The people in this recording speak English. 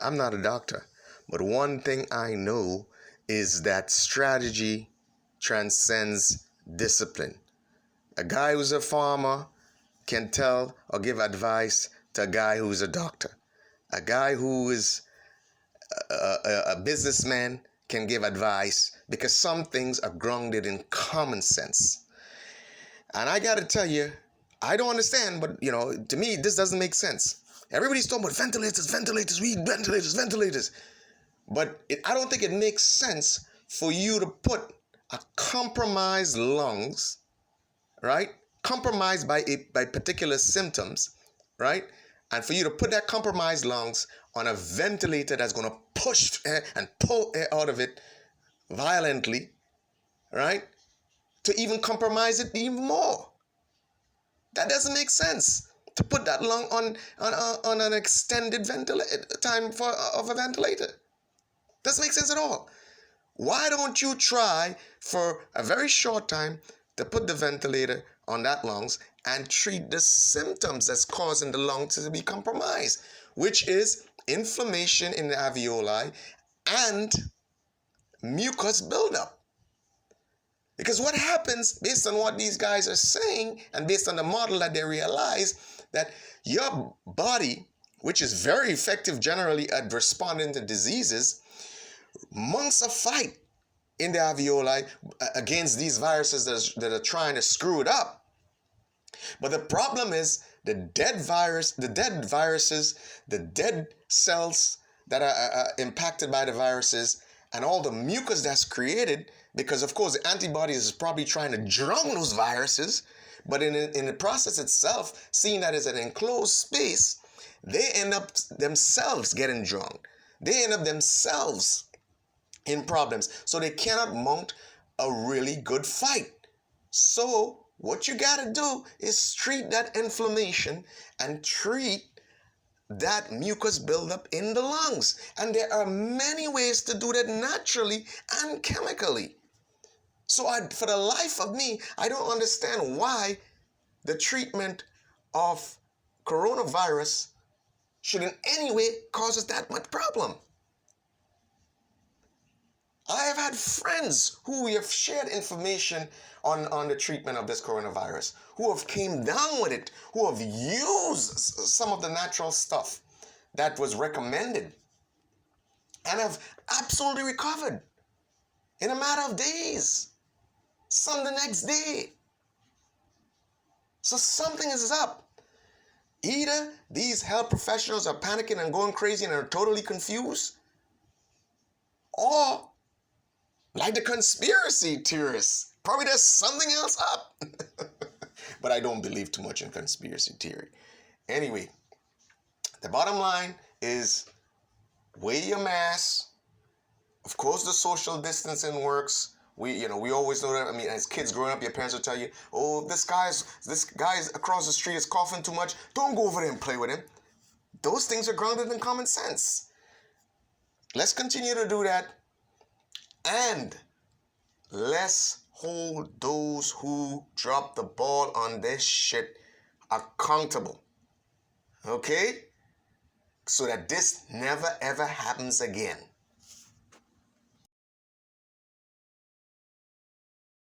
I'm not a doctor, but one thing I know is that strategy transcends discipline. A guy who's a farmer can tell or give advice to a guy who's a doctor. A guy who is a businessman can give advice because some things are grounded in common sense. And I got to tell you, I don't understand, but to me, this doesn't make sense. Everybody's talking about ventilators, ventilators, we need ventilators, ventilators. But I don't think it makes sense for you to put a compromised lungs, right? Compromised by particular symptoms, right? And for you to put that compromised lungs on a ventilator that's going to push air and pull air out of it violently, right? To even compromise it even more. That doesn't make sense. To put that lung on an extended time of a ventilator. Doesn't make sense at all. Why don't you try for a very short time to put the ventilator on that lungs and treat the symptoms that's causing the lung to be compromised, which is inflammation in the alveoli and mucus buildup. Because what happens, based on what these guys are saying and based on the model that they realize, that your body, which is very effective generally at responding to diseases, mounts a fight in the alveoli against these viruses that are trying to screw it up. But the problem is the dead viruses, the dead cells that are impacted by the viruses, and all the mucus that's created, because of course the antibodies is probably trying to drown those viruses, but in the process itself, seeing that it's an enclosed space, they end up themselves getting drowned. They end up themselves in problems. So they cannot mount a really good fight. So what you got to do is treat that inflammation and treat that mucus buildup in the lungs. And there are many ways to do that naturally and chemically. So for the life of me, I don't understand why the treatment of coronavirus should in any way cause us that much problem. I have had friends who we have shared information on the treatment of this coronavirus, who have came down with it, who have used some of the natural stuff that was recommended and have absolutely recovered in a matter of days, some the next day. So something is up. Either these health professionals are panicking and going crazy and are totally confused, or like the conspiracy theorists, probably there's something else up. But I don't believe too much in conspiracy theory. Anyway, the bottom line is wear your mask. Of course, the social distancing works. We always know that. I mean, as kids growing up, your parents will tell you, "Oh, this guy's across the street is coughing too much. Don't go over there and play with him." Those things are grounded in common sense. Let's continue to do that. And let's hold those who drop the ball on this shit accountable. Okay? So that this never ever happens again.